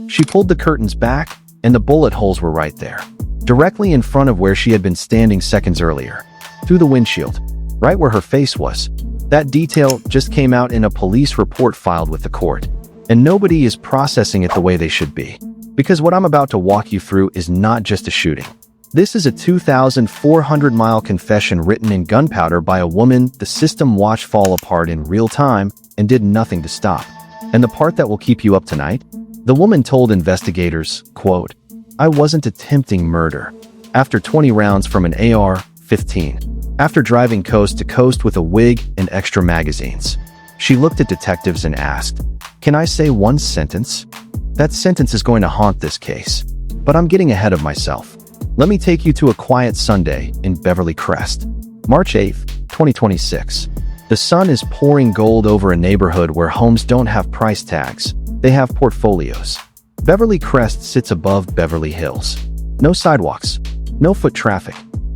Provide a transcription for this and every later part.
She pulled the curtains back, and the bullet holes were right there, directly in front of where she had been standing seconds earlier. Through the windshield, right where her face was. That detail just came out in a police report filed with the court, and nobody is processing it the way they should be. Because what I'm about to walk you through is not just a shooting. This is a 2,400-mile confession written in gunpowder by a woman the system watched fall apart in real time and did nothing to stop. And the part that will keep you up tonight? The woman told investigators, quote, "I wasn't attempting murder. After 20 rounds from an AR-15. After driving coast to coast with a wig and extra magazines." She looked at detectives and asked, "Can I say one sentence? That sentence is going to haunt this case. But I'm getting ahead of myself. Let me take you to a quiet Sunday in Beverly Crest. March 8th, 2026. The sun is pouring gold over a neighborhood where homes don't have price tags. They have portfolios. Beverly Crest sits above Beverly Hills. No sidewalks. No foot traffic.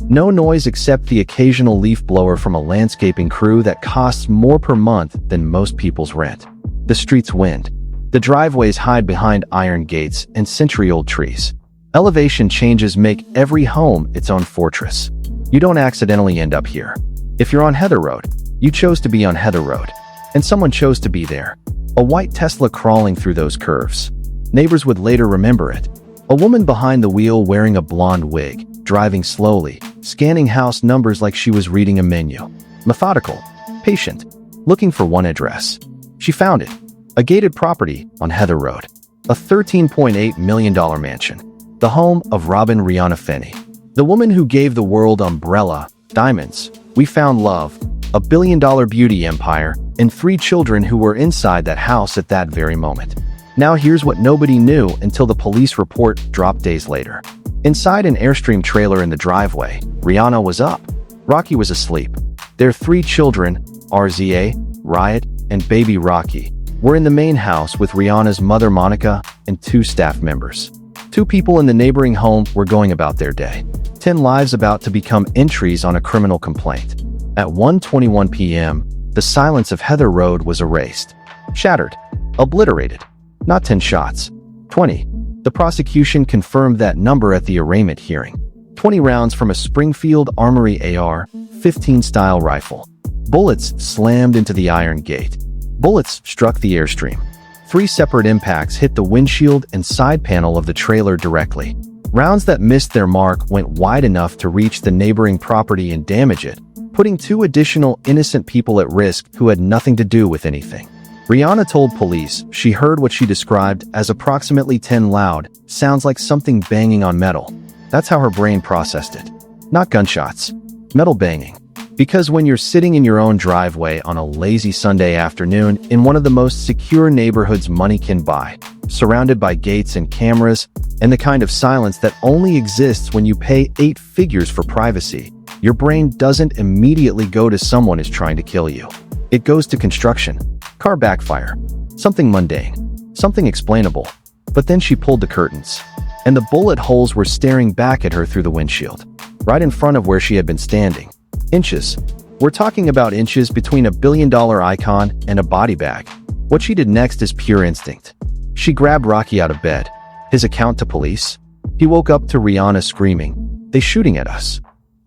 No noise except the occasional leaf blower from a landscaping crew that costs more per month than most people's rent. The streets wind. The driveways hide behind iron gates and century-old trees. Elevation changes make every home its own fortress. You don't accidentally end up here. If you're on Heather Road, you chose to be on Heather Road. And someone chose to be there. A white Tesla crawling through those curves. Neighbors would later remember it. A woman behind the wheel wearing a blonde wig, driving slowly, scanning house numbers like she was reading a menu. Methodical, patient, looking for one address. She found it. A gated property on Heather Road. A $13.8 million mansion. The home of Robin Rihanna Finney. The woman who gave the world umbrella, diamonds, We Found Love, a billion-dollar beauty empire, and 3 children who were inside that house at that very moment. Now here's what nobody knew until the police report dropped days later. Inside an Airstream trailer in the driveway, Rihanna was up. Rocky was asleep. Their 3 children, RZA, Riot, and baby Rocky, were in the main house with Rihanna's mother Monica and 2 staff members. 2 people in the neighboring home were going about their day. 10 lives about to become entries on a criminal complaint. At 1:21 p.m., the silence of Heather Road was erased. Shattered. Obliterated. Not 10 shots. 20. The prosecution confirmed that number at the arraignment hearing. 20 rounds from a Springfield Armory AR-15 style rifle. Bullets slammed into the iron gate. Bullets struck the Airstream. 3 separate impacts hit the windshield and side panel of the trailer directly. Rounds that missed their mark went wide enough to reach the neighboring property and damage it, putting 2 additional innocent people at risk who had nothing to do with anything. Rihanna told police she heard what she described as approximately 10 loud sounds like something banging on metal. That's how her brain processed it. Not gunshots. Metal banging. Because when you're sitting in your own driveway on a lazy Sunday afternoon in one of the most secure neighborhoods money can buy, surrounded by gates and cameras, and the kind of silence that only exists when you pay 8 figures for privacy, your brain doesn't immediately go to someone is trying to kill you. It goes to construction, car backfire, something mundane, something explainable. But then she pulled the curtains, and the bullet holes were staring back at her through the windshield, right in front of where she had been standing. Inches. We're talking about inches between a billion-dollar icon and a body bag. What she did next is pure instinct. She grabbed Rocky out of bed. His account to police? He woke up to Rihanna screaming, "They shooting at us."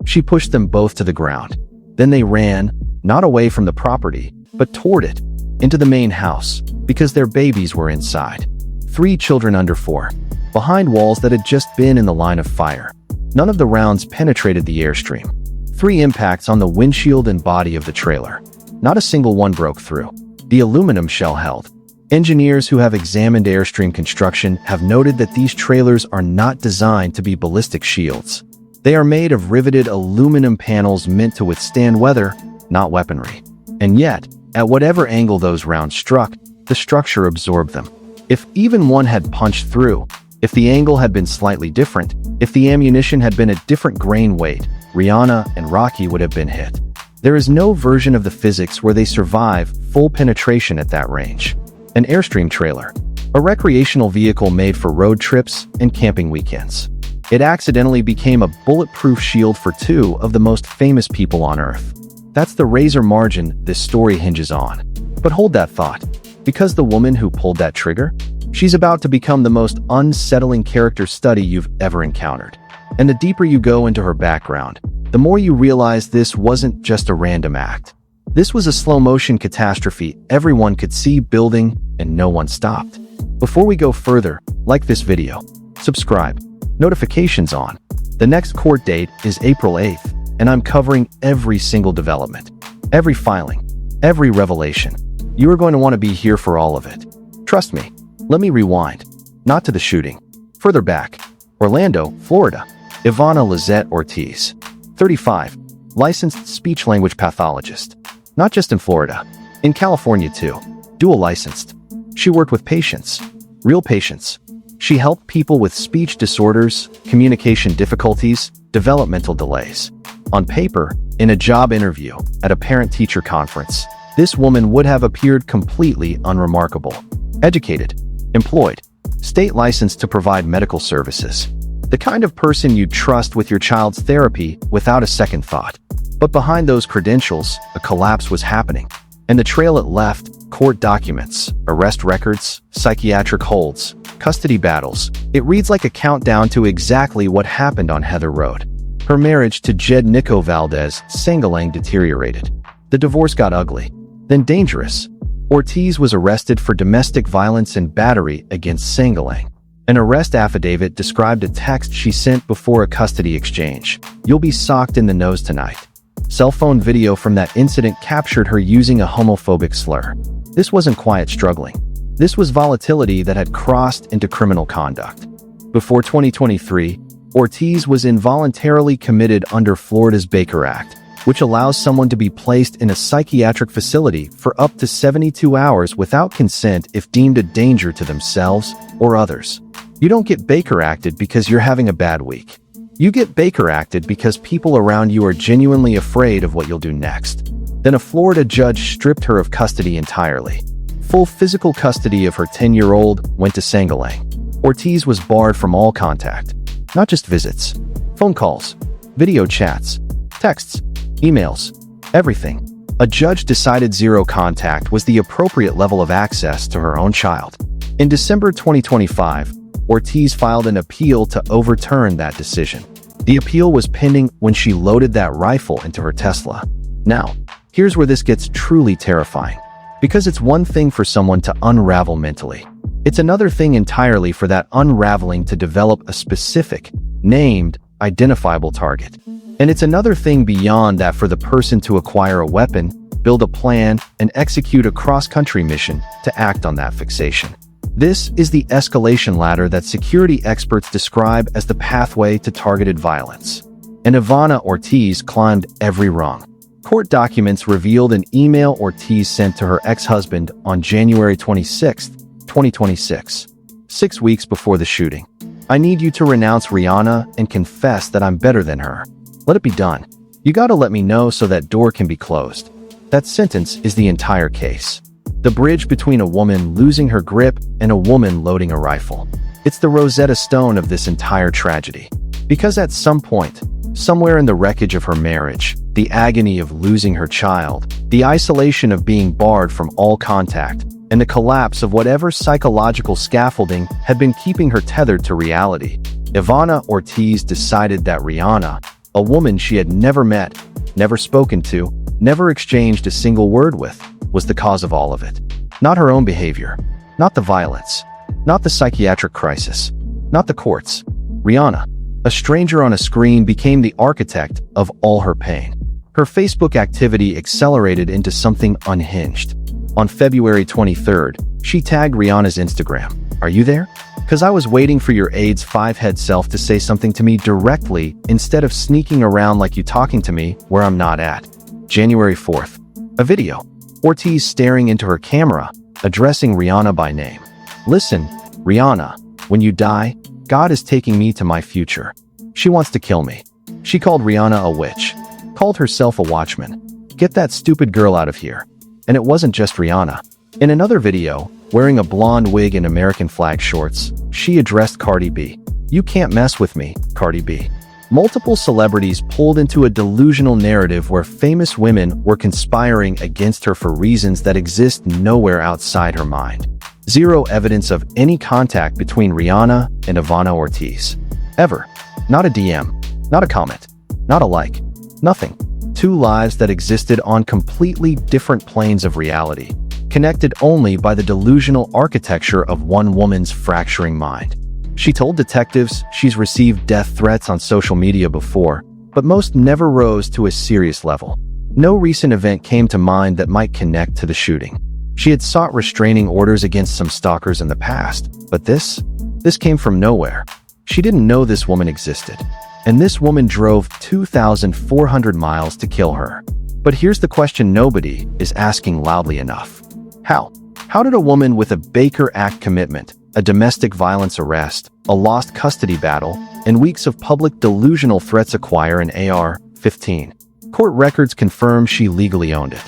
She pushed them both to the ground. Then they ran, not away from the property, but toward it, into the main house, because their babies were inside. 3 children under 4, behind walls that had just been in the line of fire. None of the rounds penetrated the Airstream. 3 impacts on the windshield and body of the trailer. Not a single one broke through. The aluminum shell held. Engineers who have examined Airstream construction have noted that these trailers are not designed to be ballistic shields. They are made of riveted aluminum panels meant to withstand weather, not weaponry. And yet, at whatever angle those rounds struck, the structure absorbed them. If even one had punched through, if the angle had been slightly different, if the ammunition had been a different grain weight, Rihanna and Rocky would have been hit. There is no version of the physics where they survive full penetration at that range. An Airstream trailer, a recreational vehicle made for road trips and camping weekends. It accidentally became a bulletproof shield for 2 of the most famous people on Earth. That's the razor margin this story hinges on. But hold that thought, because the woman who pulled that trigger? She's about to become the most unsettling character study you've ever encountered. And the deeper you go into her background, the more you realize this wasn't just a random act. This was a slow-motion catastrophe everyone could see building, and no one stopped. Before we go further, like this video, subscribe, notifications on. The next court date is April 8th, and I'm covering every single development, every filing, every revelation. You are going to want to be here for all of it. Trust me. Let me rewind. Not to the shooting. Further back. Orlando, Florida. Ivana Lizette Ortiz, 35, licensed speech-language pathologist. Not just in Florida. In California too. Dual licensed. She worked with patients. Real patients. She helped people with speech disorders, communication difficulties, developmental delays. On paper, in a job interview, at a parent-teacher conference, this woman would have appeared completely unremarkable. Educated. Employed. State licensed to provide medical services. The kind of person you'd trust with your child's therapy without a second thought. But behind those credentials, a collapse was happening. And the trail it left, court documents, arrest records, psychiatric holds, custody battles. It reads like a countdown to exactly what happened on Heather Road. Her marriage to Jed Nico Valdez Sangalang deteriorated. The divorce got ugly, then dangerous. Ortiz was arrested for domestic violence and battery against Sangalang. An arrest affidavit described a text she sent before a custody exchange. "You'll be socked in the nose tonight." Cell phone video from that incident captured her using a homophobic slur. This wasn't quiet struggling. This was volatility that had crossed into criminal conduct. Before 2023, Ortiz was involuntarily committed under Florida's Baker Act, which allows someone to be placed in a psychiatric facility for up to 72 hours without consent if deemed a danger to themselves or others. You don't get Baker Acted because you're having a bad week. You get Baker Acted because people around you are genuinely afraid of what you'll do next. Then a Florida judge stripped her of custody entirely. Full physical custody of her 10-year-old went to Sangalang. Ortiz was barred from all contact. Not just visits. Phone calls, video chats, texts, emails, everything. A judge decided zero contact was the appropriate level of access to her own child. In December 2025, Ortiz filed an appeal to overturn that decision. The appeal was pending when she loaded that rifle into her Tesla. Now, here's where this gets truly terrifying. Because it's one thing for someone to unravel mentally. It's another thing entirely for that unraveling to develop a specific, named, identifiable target. And it's another thing beyond that for the person to acquire a weapon, build a plan, and execute a cross-country mission to act on that fixation. This is the escalation ladder that security experts describe as the pathway to targeted violence. And Ivana Ortiz climbed every rung. Court documents revealed an email Ortiz sent to her ex-husband on January 26, 2026, 6 weeks before the shooting. "I need you to renounce Rihanna and confess that I'm better than her. Let it be done. You gotta let me know so that door can be closed." That sentence is the entire case. The bridge between a woman losing her grip and a woman loading a rifle. It's the Rosetta Stone of this entire tragedy. Because at some point, somewhere in the wreckage of her marriage, the agony of losing her child, the isolation of being barred from all contact, and the collapse of whatever psychological scaffolding had been keeping her tethered to reality, Ivana Ortiz decided that Rihanna, a woman she had never met, never spoken to, never exchanged a single word with, was the cause of all of it. Not her own behavior, not the violence, not the psychiatric crisis, not the courts. Rihanna, a stranger on a screen, became the architect of all her pain. Her Facebook activity accelerated into something unhinged. On February 23rd, she tagged Rihanna's Instagram. "Are you there? 'Cause I was waiting for your AIDS 5-head self to say something to me directly instead of sneaking around like you talking to me where I'm not at." January 4th. A video. Ortiz staring into her camera, addressing Rihanna by name. "Listen, Rihanna, when you die, God is taking me to my future. She wants to kill me." She called Rihanna a witch. Called herself a watchman. "Get that stupid girl out of here." And it wasn't just Rihanna. In another video, wearing a blonde wig and American flag shorts, she addressed Cardi B. "You can't mess with me, Cardi B." Multiple celebrities pulled into a delusional narrative where famous women were conspiring against her for reasons that exist nowhere outside her mind. Zero evidence of any contact between Rihanna and Ivana Ortiz. Ever. Not a DM. Not a comment. Not a like. Nothing. Two lives that existed on completely different planes of reality, connected only by the delusional architecture of one woman's fracturing mind. She told detectives she's received death threats on social media before, but most never rose to a serious level. No recent event came to mind that might connect to the shooting. She had sought restraining orders against some stalkers in the past, but this came from nowhere. She didn't know this woman existed, and this woman drove 2,400 miles to kill her. But here's the question nobody is asking loudly enough. How? How did a woman with a Baker Act commitment, a domestic violence arrest, a lost custody battle, and weeks of public delusional threats acquire an AR-15? Court records confirm she legally owned it.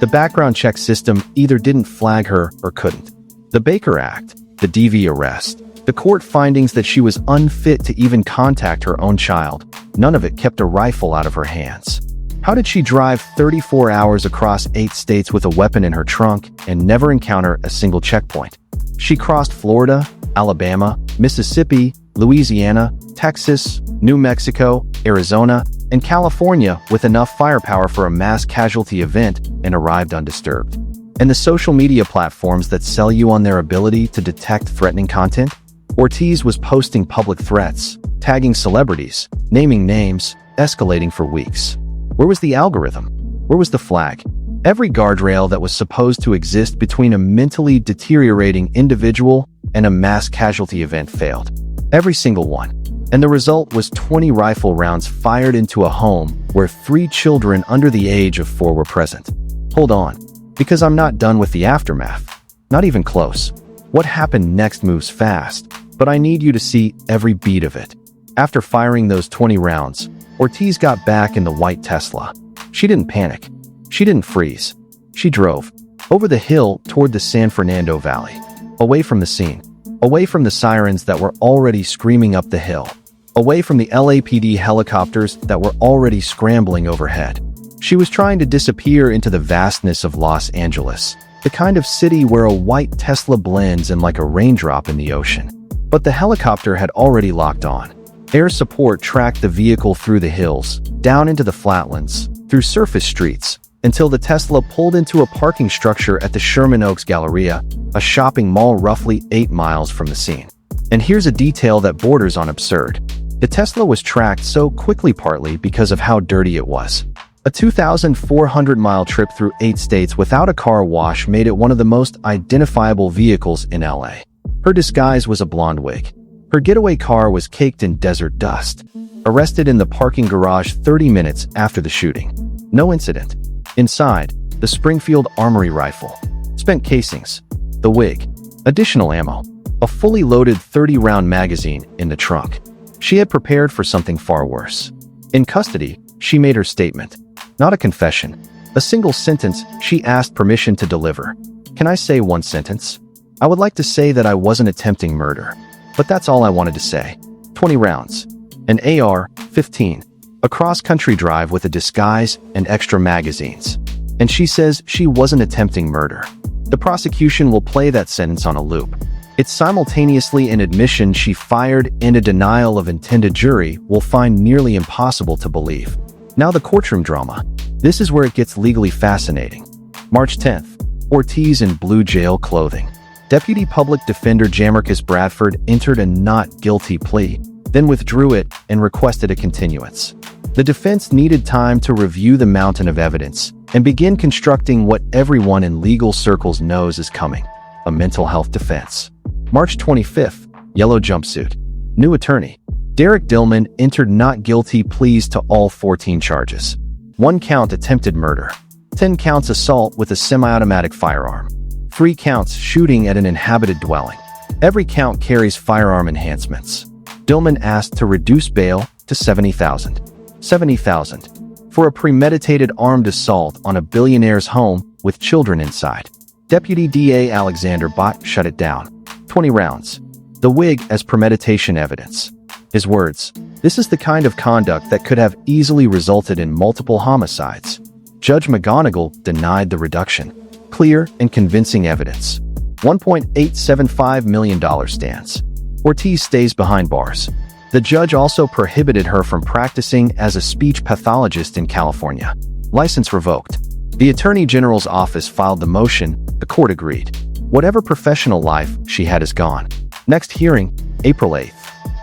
The background check system either didn't flag her or couldn't. The Baker Act, the DV arrest, the court findings that she was unfit to even contact her own child, none of it kept a rifle out of her hands. How did she drive 34 hours across 8 states with a weapon in her trunk and never encounter a single checkpoint? She crossed Florida, Alabama, Mississippi, Louisiana, Texas, New Mexico, Arizona, and California with enough firepower for a mass casualty event and arrived undisturbed. And the social media platforms that sell you on their ability to detect threatening content? Ortiz was posting public threats, tagging celebrities, naming names, escalating for weeks. Where was the algorithm? Where was the flag? Every guardrail that was supposed to exist between a mentally deteriorating individual and a mass casualty event failed. Every single one. And the result was 20 rifle rounds fired into a home where 3 children under the age of 4 were present. Hold on, because I'm not done with the aftermath. Not even close. What happened next moves fast, but I need you to see every beat of it. After firing those 20 rounds, Ortiz got back in the white Tesla. She didn't panic. She didn't freeze. She drove over the hill toward the San Fernando Valley, away from the scene, away from the sirens that were already screaming up the hill, away from the LAPD helicopters that were already scrambling overhead. She was trying to disappear into the vastness of Los Angeles, the kind of city where a white Tesla blends in like a raindrop in the ocean. But the helicopter had already locked on. Air support tracked the vehicle through the hills, down into the flatlands, through surface streets, until the Tesla pulled into a parking structure at the Sherman Oaks Galleria, a shopping mall roughly 8 miles from the scene. And here's a detail that borders on absurd. The Tesla was tracked so quickly partly because of how dirty it was. A 2,400-mile trip through 8 states without a car wash made it one of the most identifiable vehicles in LA. Her disguise was a blonde wig. Her getaway car was caked in desert dust. Arrested in the parking garage 30 minutes after the shooting. No incident. Inside, the Springfield Armory rifle. Spent casings. The wig. Additional ammo. A fully loaded 30-round magazine in the trunk. She had prepared for something far worse. In custody, she made her statement. Not a confession. A single sentence she asked permission to deliver. Can I say one sentence? I would like to say that I wasn't attempting murder. But that's all I wanted to say. 20 rounds. An AR-15. A cross-country drive with a disguise and extra magazines. And she says she wasn't attempting murder. The prosecution will play that sentence on a loop. It's simultaneously an admission she fired and a denial of intent a jury will find nearly impossible to believe. Now the courtroom drama. This is where it gets legally fascinating. March 10th. Ortiz in blue jail clothing. Deputy Public Defender Jamarcus Bradford entered a not guilty plea, then withdrew it and requested a continuance. The defense needed time to review the mountain of evidence and begin constructing what everyone in legal circles knows is coming, a mental health defense. March 25th, yellow jumpsuit. New attorney. Derek Dillman entered not guilty pleas to all 14 charges. 1 count attempted murder. 10 counts assault with a semi-automatic firearm. 3 counts shooting at an inhabited dwelling. Every count carries firearm enhancements. Dillman asked to reduce bail to $70,000. $70,000 for a premeditated armed assault on a billionaire's home with children inside. Deputy DA Alexander Bott shut it down. 20 rounds. The wig as premeditation evidence. His words, "This is the kind of conduct that could have easily resulted in multiple homicides." Judge McGonigal denied the reduction. Clear and convincing evidence. $1.875 million stands. Ortiz stays behind bars. The judge also prohibited her from practicing as a speech pathologist in California. License revoked. The Attorney General's office filed the motion. The court agreed. Whatever professional life she had is gone. Next hearing, April 8th.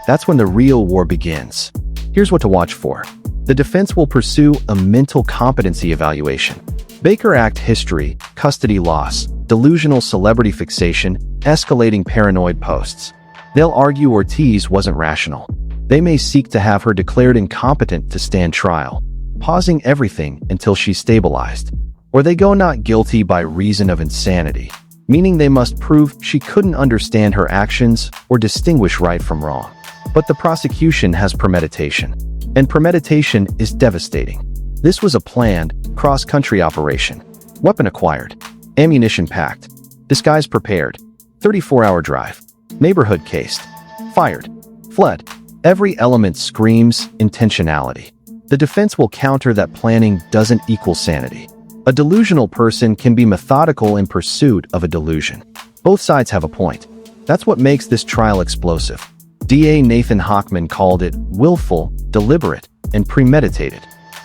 That's when the real war begins. Here's what to watch for. The defense will pursue a mental competency evaluation. Baker Act history, custody loss, delusional celebrity fixation, escalating paranoid posts. They'll argue Ortiz wasn't rational. They may seek to have her declared incompetent to stand trial, pausing everything until she's stabilized. Or they go not guilty by reason of insanity, meaning they must prove she couldn't understand her actions or distinguish right from wrong. But the prosecution has premeditation, and premeditation is devastating. This was a planned, cross-country operation. Weapon acquired, ammunition packed, disguise prepared, 34-hour drive, neighborhood cased, fired, fled. Every element screams intentionality. The defense will counter that planning doesn't equal sanity. A delusional person can be methodical in pursuit of a delusion. Both sides have a point. That's what makes this trial explosive. DA Nathan Hochman called it willful, deliberate, and premeditated.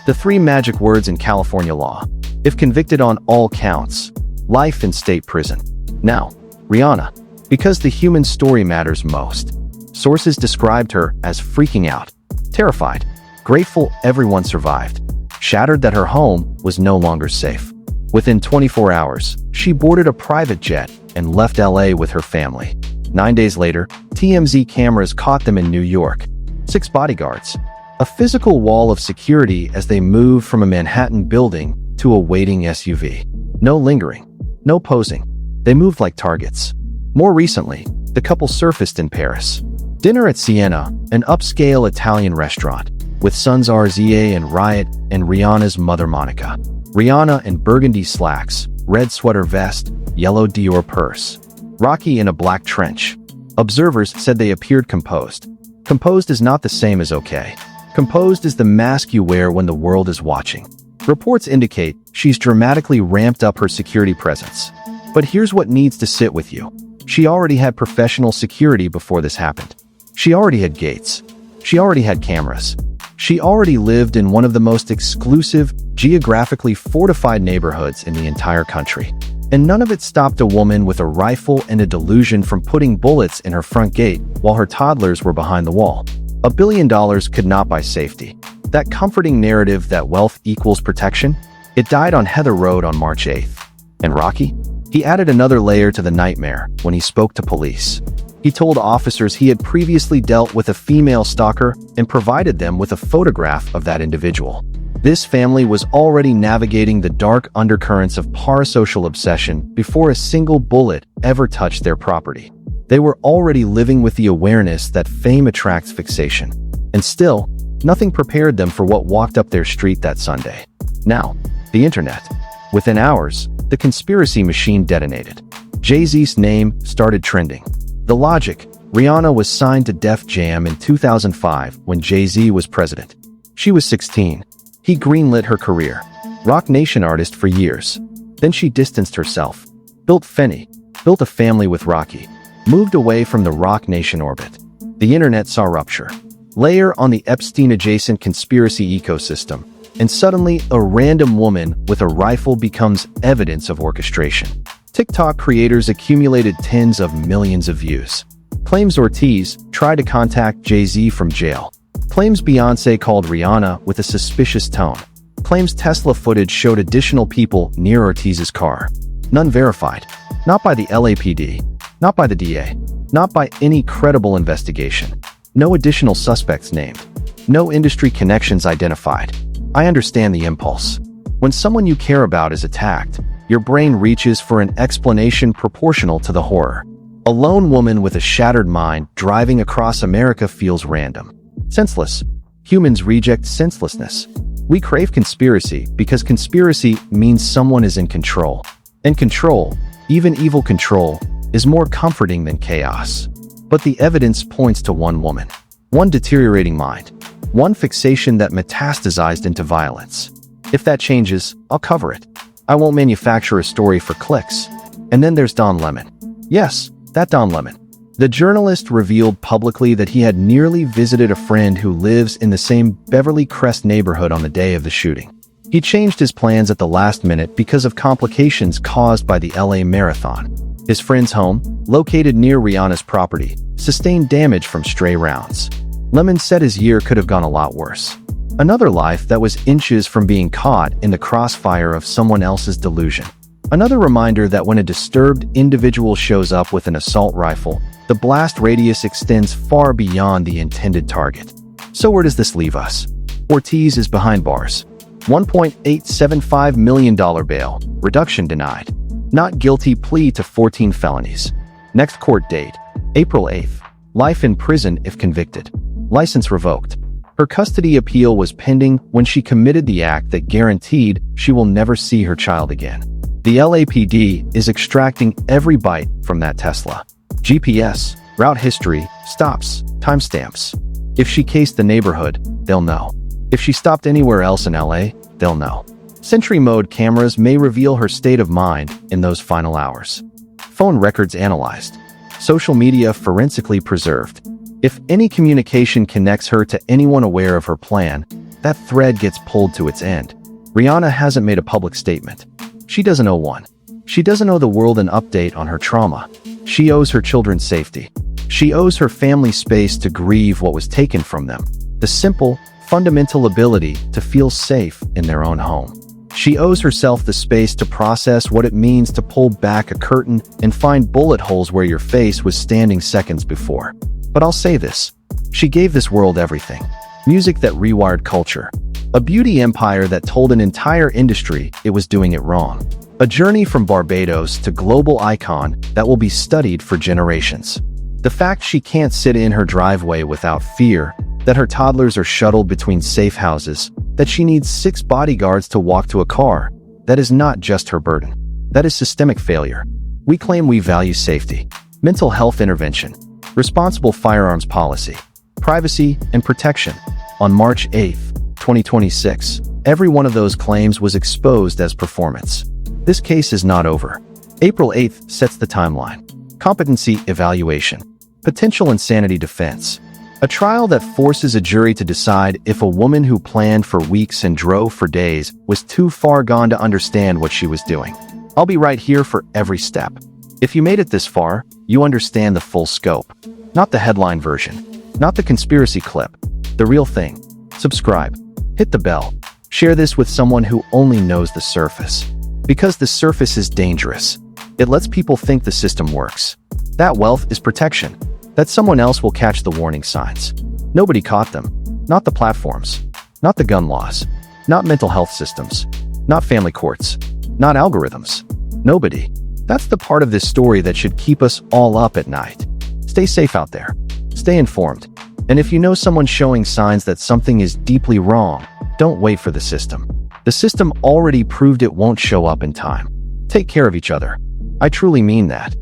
The three magic words in California law. If convicted on all counts, life in state prison. Now, Rihanna, because the human story matters most. Sources described her as freaking out, terrified, grateful everyone survived, shattered that her home was no longer safe. Within 24 hours, she boarded a private jet and left LA with her family. 9 days later, TMZ cameras caught them in New York. 6 bodyguards. A physical wall of security as they moved from a Manhattan building to a waiting SUV. No lingering. No posing. They moved like targets. More recently, the couple surfaced in Paris. Dinner at Siena, an upscale Italian restaurant, with sons RZA and Riot and Rihanna's mother Monica. Rihanna in burgundy slacks, red sweater vest, yellow Dior purse. Rocky in a black trench. Observers said they appeared composed. Composed is not the same as okay. Composed is the mask you wear when the world is watching. Reports indicate she's dramatically ramped up her security presence. But here's what needs to sit with you. She already had professional security before this happened. She already had gates. She already had cameras. She already lived in one of the most exclusive, geographically fortified neighborhoods in the entire country. And none of it stopped a woman with a rifle and a delusion from putting bullets in her front gate while her toddlers were behind the wall. $1 billion could not buy safety. That comforting narrative that wealth equals protection, it died on Heather Road on March 8th. And Rocky? He added another layer to the nightmare when he spoke to police. He told officers he had previously dealt with a female stalker and provided them with a photograph of that individual. This family was already navigating the dark undercurrents of parasocial obsession before a single bullet ever touched their property. They were already living with the awareness that fame attracts fixation. And still, nothing prepared them for what walked up their street that Sunday. Now, the internet. Within hours, the conspiracy machine detonated. Jay-Z's name started trending. The logic: Rihanna was signed to Def Jam in 2005 when Jay-Z was president. She was 16. He greenlit her career. Rock Nation artist for years. Then she distanced herself. Built Fenny. Built a family with Rocky. Moved away from the Rock Nation orbit. The internet saw rupture. Layer on the Epstein-adjacent conspiracy ecosystem, and suddenly a random woman with a rifle becomes evidence of orchestration. TikTok creators accumulated tens of millions of views. Claims Ortiz tried to contact Jay-Z from jail. Claims Beyoncé called Rihanna with a suspicious tone. Claims Tesla footage showed additional people near Ortiz's car. None verified. Not by the LAPD. Not by the DA. Not by any credible investigation. No additional suspects named. No industry connections identified. I understand the impulse. When someone you care about is attacked, your brain reaches for an explanation proportional to the horror. A lone woman with a shattered mind driving across America feels random. Senseless. Humans reject senselessness. We crave conspiracy because conspiracy means someone is in control. And control, even evil control, is more comforting than chaos. But the evidence points to one woman. One deteriorating mind. One fixation that metastasized into violence. If that changes, I'll cover it. I won't manufacture a story for clicks. And then there's Don Lemon. Yes, that Don Lemon. The journalist revealed publicly that he had nearly visited a friend who lives in the same Beverly Crest neighborhood on the day of the shooting. He changed his plans at the last minute because of complications caused by the LA Marathon. His friend's home, located near Rihanna's property, sustained damage from stray rounds. Lemon said his year could have gone a lot worse. Another life that was inches from being caught in the crossfire of someone else's delusion. Another reminder that when a disturbed individual shows up with an assault rifle, the blast radius extends far beyond the intended target. So where does this leave us? Ortiz is behind bars. $1.875 million bail, reduction denied. Not guilty plea to 14 felonies. Next court date, April 8th. Life in prison if convicted. License revoked. Her custody appeal was pending when she committed the act that guaranteed she will never see her child again. The LAPD is extracting every byte from that Tesla. GPS, route history, stops, timestamps. If she cased the neighborhood, they'll know. If she stopped anywhere else in LA, they'll know. Sentry mode cameras may reveal her state of mind in those final hours. Phone records analyzed. Social media forensically preserved. If any communication connects her to anyone aware of her plan, that thread gets pulled to its end. Rihanna hasn't made a public statement. She doesn't owe one. She doesn't owe the world an update on her trauma. She owes her children's safety. She owes her family space to grieve what was taken from them. The simple, fundamental ability to feel safe in their own home. She owes herself the space to process what it means to pull back a curtain and find bullet holes where your face was standing seconds before. But I'll say this. She gave this world everything. Music that rewired culture. A beauty empire that told an entire industry it was doing it wrong. A journey from Barbados to global icon that will be studied for generations. The fact she can't sit in her driveway without fear, that her toddlers are shuttled between safe houses, that she needs 6 bodyguards to walk to a car, that is not just her burden. That is systemic failure. We claim we value safety, mental health intervention, responsible firearms policy, privacy, and protection. On March 8, 2026, every one of those claims was exposed as performance. This case is not over. April 8th sets the timeline. Competency evaluation. Potential insanity defense. A trial that forces a jury to decide if a woman who planned for weeks and drove for days was too far gone to understand what she was doing. I'll be right here for every step. If you made it this far, you understand the full scope. Not the headline version. Not the conspiracy clip. The real thing. Subscribe. Hit the bell. Share this with someone who only knows the surface. Because the surface is dangerous. It lets people think the system works. That wealth is protection. That someone else will catch the warning signs. Nobody caught them. Not the platforms. Not the gun laws. Not mental health systems. Not family courts. Not algorithms. Nobody. That's the part of this story that should keep us all up at night. Stay safe out there. Stay informed. And if you know someone showing signs that something is deeply wrong, don't wait for the system. The system already proved it won't show up in time. Take care of each other. I truly mean that.